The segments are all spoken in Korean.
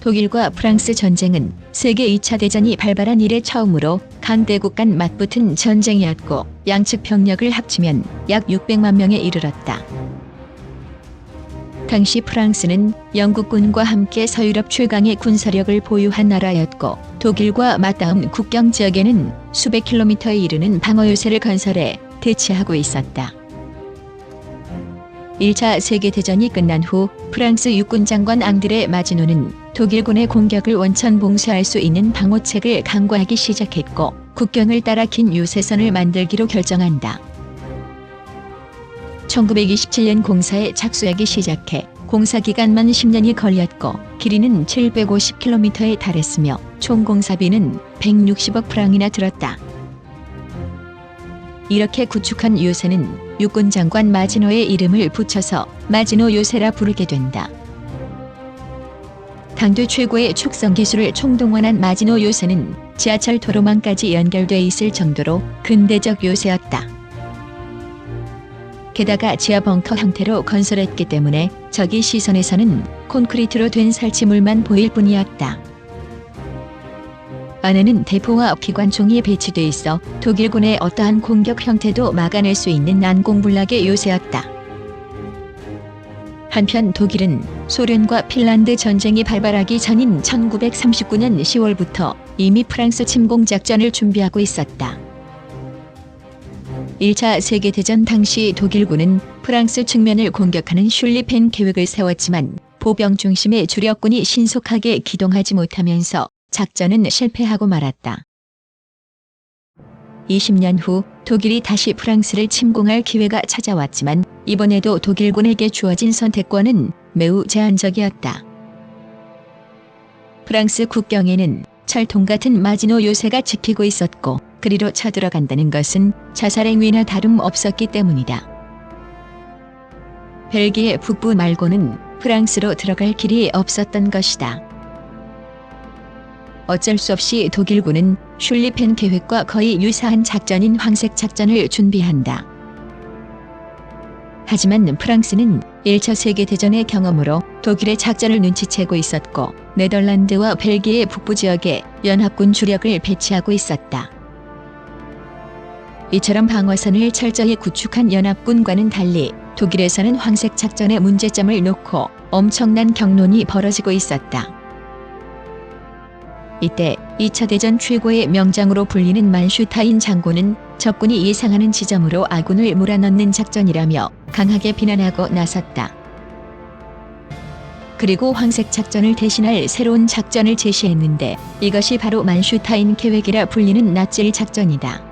독일과 프랑스 전쟁은 세계 2차 대전이 발발한 이래 처음으로 강대국 간 맞붙은 전쟁이었고 양측 병력을 합치면 약 600만 명에 이르렀다. 당시 프랑스는 영국군과 함께 서유럽 최강의 군사력을 보유한 나라였고 독일과 맞닿은 국경 지역에는 수백 킬로미터에 이르는 방어 요새를 건설해 대치하고 있었다. 1차 세계대전이 끝난 후 프랑스 육군 장관 앙드레 마지노는 독일군의 공격을 원천 봉쇄할 수 있는 방호책을 강구하기 시작했고 국경을 따라 긴 요새선을 만들기로 결정한다. 1927년 공사에 착수하기 시작해 공사 기간만 10년이 걸렸고 길이는 750km에 달했으며 총 공사비는 160억 프랑이나 들었다. 이렇게 구축한 요새는 육군 장관 마지노의 이름을 붙여서 마지노 요새라 부르게 된다. 당대 최고의 축성 기술을 총동원한 마지노 요새는 지하철 도로망까지 연결돼 있을 정도로 근대적 요새였다. 게다가 지하 벙커 형태로 건설했기 때문에 적의 시선에서는 콘크리트로 된 설치물만 보일 뿐이었다. 안에는 대포와 기관총이 배치돼 있어 독일군의 어떠한 공격 형태도 막아낼 수 있는 난공불락의 요새였다. 한편 독일은 소련과 핀란드 전쟁이 발발하기 전인 1939년 10월부터 이미 프랑스 침공 작전을 준비하고 있었다. 1차 세계대전 당시 독일군은 프랑스 측면을 공격하는 슐리펜 계획을 세웠지만 보병 중심의 주력군이 신속하게 기동하지 못하면서 작전은 실패하고 말았다. 20년 후 독일이 다시 프랑스를 침공할 기회가 찾아왔지만 이번에도 독일군에게 주어진 선택권은 매우 제한적이었다. 프랑스 국경에는 철통 같은 마지노 요새가 지키고 있었고 그리로 쳐들어간다는 것은 자살행위나 다름없었기 때문이다. 벨기에 북부 말고는 프랑스로 들어갈 길이 없었던 것이다. 어쩔 수 없이 독일군은 슐리펜 계획과 거의 유사한 작전인 황색 작전을 준비한다. 하지만 프랑스는 1차 세계대전의 경험으로 독일의 작전을 눈치채고 있었고 네덜란드와 벨기에 북부 지역에 연합군 주력을 배치하고 있었다. 이처럼 방어선을 철저히 구축한 연합군과는 달리 독일에서는 황색 작전의 문제점을 놓고 엄청난 격론이 벌어지고 있었다. 이때 2차 대전 최고의 명장으로 불리는 만슈타인 장군은 적군이 예상하는 지점으로 아군을 몰아넣는 작전이라며 강하게 비난하고 나섰다. 그리고 황색 작전을 대신할 새로운 작전을 제시했는데 이것이 바로 만슈타인 계획이라 불리는 낫질 작전이다.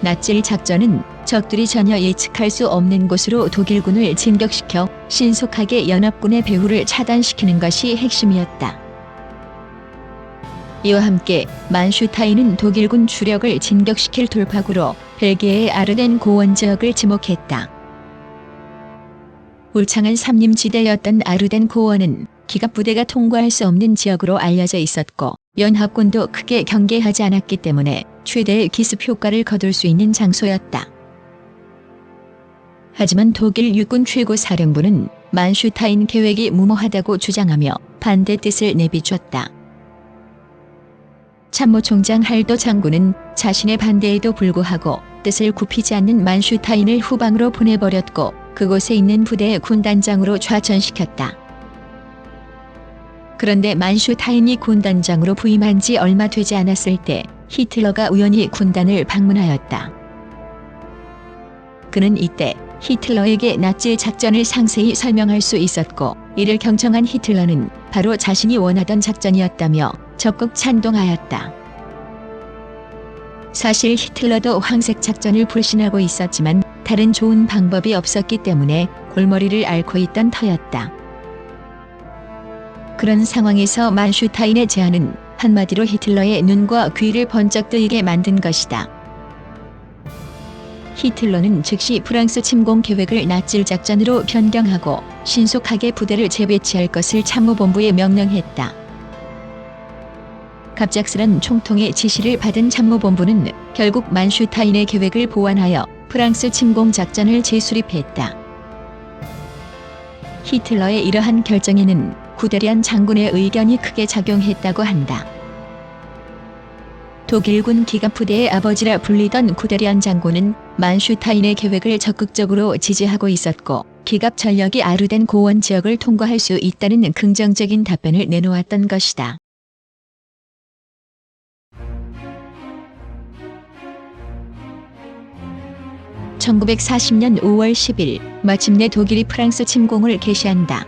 낫질 작전은 적들이 전혀 예측할 수 없는 곳으로 독일군을 진격시켜 신속하게 연합군의 배후를 차단시키는 것이 핵심이었다. 이와 함께 만슈타인은 독일군 주력을 진격시킬 돌파구로 벨기에의 아르덴 고원 지역을 지목했다. 울창한 삼림지대였던 아르덴 고원은 기갑부대가 통과할 수 없는 지역으로 알려져 있었고 연합군도 크게 경계하지 않았기 때문에 최대의 기습 효과를 거둘 수 있는 장소였다. 하지만 독일 육군 최고 사령부는 만슈타인 계획이 무모하다고 주장하며 반대 뜻을 내비쳤다. 참모총장 할도 장군은 자신의 반대에도 불구하고 뜻을 굽히지 않는 만슈타인을 후방으로 보내버렸고 그곳에 있는 부대의 군단장으로 좌천시켰다. 그런데 만슈타인이 군단장으로 부임한 지 얼마 되지 않았을 때 히틀러가 우연히 군단을 방문하였다. 그는 이때 히틀러에게 낫질 작전을 상세히 설명할 수 있었고 이를 경청한 히틀러는 바로 자신이 원하던 작전이었다며 적극 찬동하였다. 사실 히틀러도 황색 작전을 불신하고 있었지만 다른 좋은 방법이 없었기 때문에 골머리를 앓고 있던 터였다. 그런 상황에서 만슈타인의 제안은 한마디로 히틀러의 눈과 귀를 번쩍 뜨이게 만든 것이다. 히틀러는 즉시 프랑스 침공 계획을 낫질 작전으로 변경하고 신속하게 부대를 재배치할 것을 참모본부에 명령했다. 갑작스런 총통의 지시를 받은 참모본부는 결국 만슈타인의 계획을 보완하여 프랑스 침공 작전을 재수립했다. 히틀러의 이러한 결정에는 구데리안 장군의 의견이 크게 작용했다고 한다. 독일군 기갑부대의 아버지라 불리던 구데리안 장군은 만슈타인의 계획을 적극적으로 지지하고 있었고 기갑 전력이 아르덴 고원 지역을 통과할 수 있다는 긍정적인 답변을 내놓았던 것이다. (1940년 5월 10일) 마침내 독일이 프랑스 침공을 개시한다.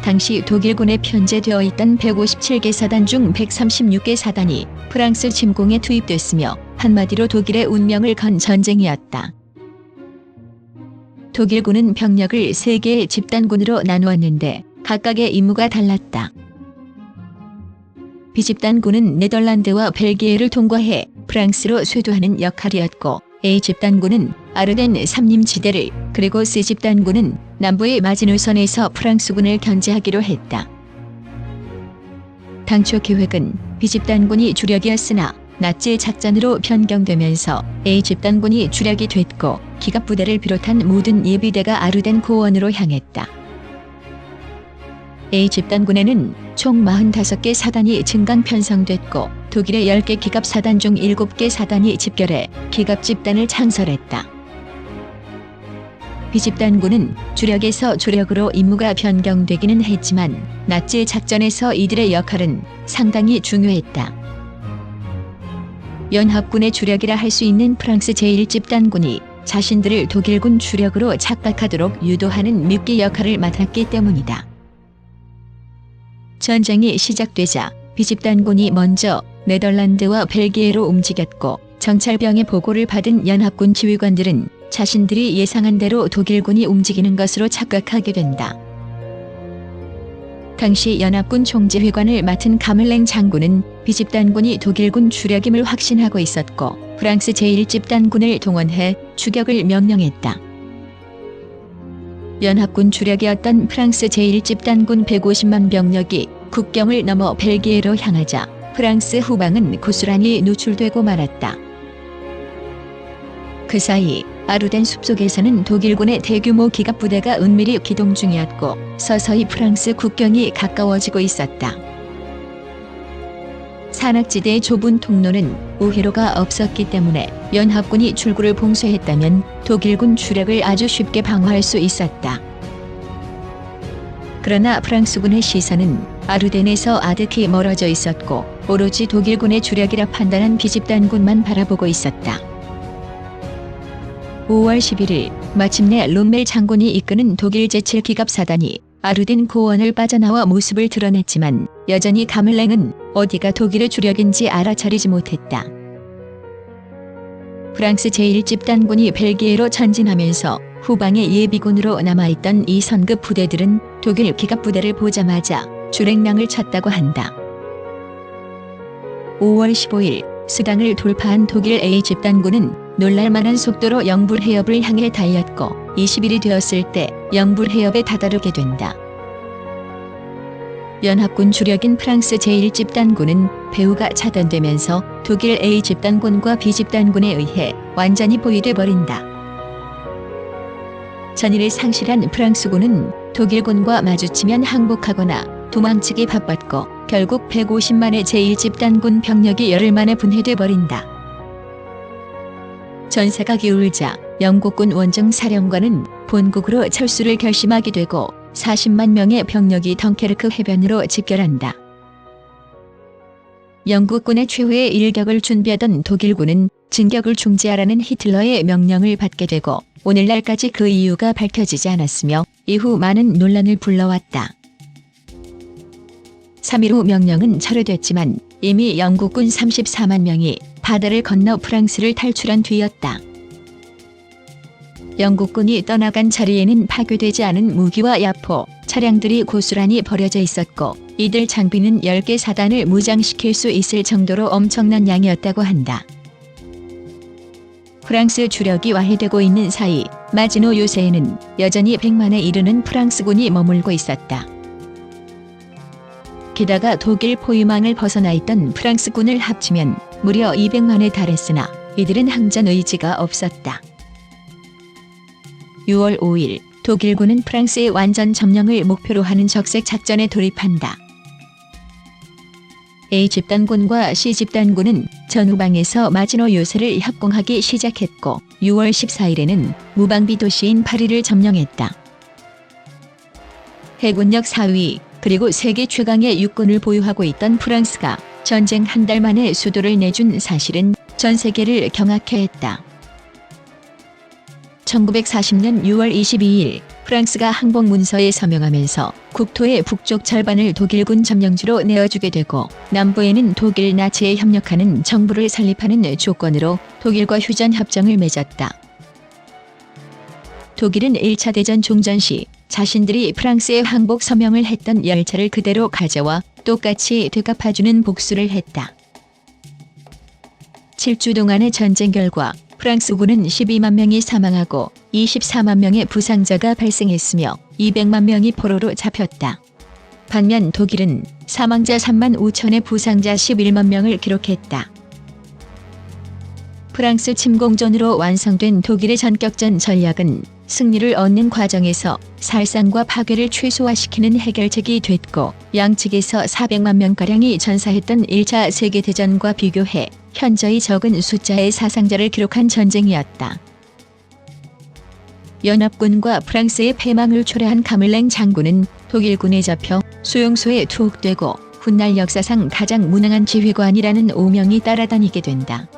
당시 독일군에 편제되어 있던 157개 사단 중 136개 사단이 프랑스 침공에 투입됐으며 한마디로 독일의 운명을 건 전쟁이었다. 독일군은 병력을 3개의 집단군으로 나누었는데 각각의 임무가 달랐다. B집단군은 네덜란드와 벨기에를 통과해 프랑스로 쇄도하는 역할이었고 A집단군은 아르덴 삼림지대를 그리고 C집단군은 남부의 마지노선에서 프랑스군을 견제하기로 했다. 당초 계획은 B집단군이 주력이었으나 나치 작전으로 변경되면서 A집단군이 주력이 됐고 기갑부대를 비롯한 모든 예비대가 아르덴 고원으로 향했다. A집단군에는 총 45개 사단이 증강 편성됐고 독일의 10개 기갑 사단 중 7개 사단이 집결해 기갑 집단을 창설했다. B집단군은 주력에서 조력으로 임무가 변경되기는 했지만 나치 작전에서 이들의 역할은 상당히 중요했다. 연합군의 주력이라 할 수 있는 프랑스 제1집단군이 자신들을 독일군 주력으로 착각하도록 유도하는 미끼 역할을 맡았기 때문이다. 전쟁이 시작되자 B집단군이 먼저 네덜란드와 벨기에로 움직였고 정찰병의 보고를 받은 연합군 지휘관들은 자신들이 예상한 대로 독일군이 움직이는 것으로 착각하게 된다. 당시 연합군 총지휘관을 맡은 가멜랭 장군은 B집단군이 독일군 주력임을 확신하고 있었고 프랑스 제1집단군을 동원해 추격을 명령했다. 연합군 주력이었던 프랑스 제1집단군 150만 병력이 국경을 넘어 벨기에로 향하자 프랑스 후방은 고스란히 노출되고 말았다. 그 사이 아르덴 숲속에서는 독일군의 대규모 기갑부대가 은밀히 기동 중이었고 서서히 프랑스 국경이 가까워지고 있었다. 산악지대의 좁은 통로는 우회로가 없었기 때문에 연합군이 출구를 봉쇄했다면 독일군 주력을 아주 쉽게 방어할 수 있었다. 그러나 프랑스군의 시선은 아르덴에서 아득히 멀어져 있었고 오로지 독일군의 주력이라 판단한 B집단군만 바라보고 있었다. 5월 11일 마침내 롬멜 장군이 이끄는 독일 제7기갑 사단이 아르덴 고원을 빠져나와 모습을 드러냈지만 여전히 가멜랭은 어디가 독일의 주력인지 알아차리지 못했다. 프랑스 제1집단군이 벨기에로 전진하면서 후방의 예비군으로 남아있던 이 선급 부대들은 독일 기갑부대를 보자마자 주랭랑을 쳤다고 한다. 5월 15일 수당을 돌파한 독일 A집단군은 놀랄만한 속도로 영불 해협을 향해 달렸고 20일이 되었을 때 영불 해협에 다다르게 된다. 연합군 주력인 프랑스 제1집단군은 배후가 차단되면서 독일 A집단군과 B집단군에 의해 완전히 포위돼 버린다. 전의를 상실한 프랑스군은 독일군과 마주치면 항복하거나 도망치기 바빴고 결국 150만의 제1집단군 병력이 열흘 만에 분해돼 버린다. 전세가 기울자 영국군 원정 사령관은 본국으로 철수를 결심하게 되고 40만 명의 병력이 덩케르크 해변으로 집결한다. 영국군의 최후의 일격을 준비하던 독일군은 진격을 중지하라는 히틀러의 명령을 받게 되고 오늘날까지 그 이유가 밝혀지지 않았으며 이후 많은 논란을 불러왔다. 3일 후 명령은 철회됐지만 이미 영국군 34만 명이 바다를 건너 프랑스를 탈출한 뒤였다. 영국군이 떠나간 자리에는 파괴되지 않은 무기와 야포, 차량들이 고스란히 버려져 있었고 이들 장비는 10개 사단을 무장시킬 수 있을 정도로 엄청난 양이었다고 한다. 프랑스 주력이 와해되고 있는 사이 마지노 요새에는 여전히 100만에 이르는 프랑스군이 머물고 있었다. 게다가 독일 포위망을 벗어나 있던 프랑스군을 합치면 무려 200만에 달했으나 이들은 항전 의지가 없었다. 6월 5일 독일군은 프랑스의 완전 점령을 목표로 하는 적색 작전에 돌입한다. A집단군과 C집단군은 전후방에서 마지노 요새를 협공하기 시작했고 6월 14일에는 무방비 도시인 파리를 점령했다. 해군력 4위 그리고 세계 최강의 육군을 보유하고 있던 프랑스가 전쟁 한 달 만에 수도를 내준 사실은 전 세계를 경악해 했다. 1940년 6월 22일 프랑스가 항복 문서에 서명하면서 국토의 북쪽 절반을 독일군 점령지로 내어주게 되고 남부에는 독일 나치에 협력하는 정부를 설립하는 조건으로 독일과 휴전 협정을 맺었다. 독일은 1차 대전 종전 시 자신들이 프랑스에 항복 서명을 했던 열차를 그대로 가져와 똑같이 되갚아주는 복수를 했다. 7주 동안의 전쟁 결과 프랑스군은 12만 명이 사망하고 24만 명의 부상자가 발생했으며 200만 명이 포로로 잡혔다. 반면 독일은 사망자 3만 5천에 부상자 11만 명을 기록했다. 프랑스 침공전으로 완성된 독일의 전격전 전략은 승리를 얻는 과정에서 살상과 파괴를 최소화시키는 해결책이 됐고 양측에서 400만 명가량이 전사했던 1차 세계대전과 비교해 현저히 적은 숫자의 사상자를 기록한 전쟁이었다. 연합군과 프랑스의 패망을 초래한 카밀랭 장군은 독일군에 잡혀 수용소에 투옥되고 훗날 역사상 가장 무능한 지휘관이라는 오명이 따라다니게 된다.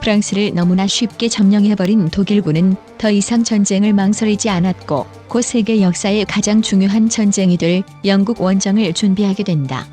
프랑스를 너무나 쉽게 점령해버린 독일군은 더 이상 전쟁을 망설이지 않았고 곧 세계 역사의 가장 중요한 전쟁이 될 영국 원정을 준비하게 된다.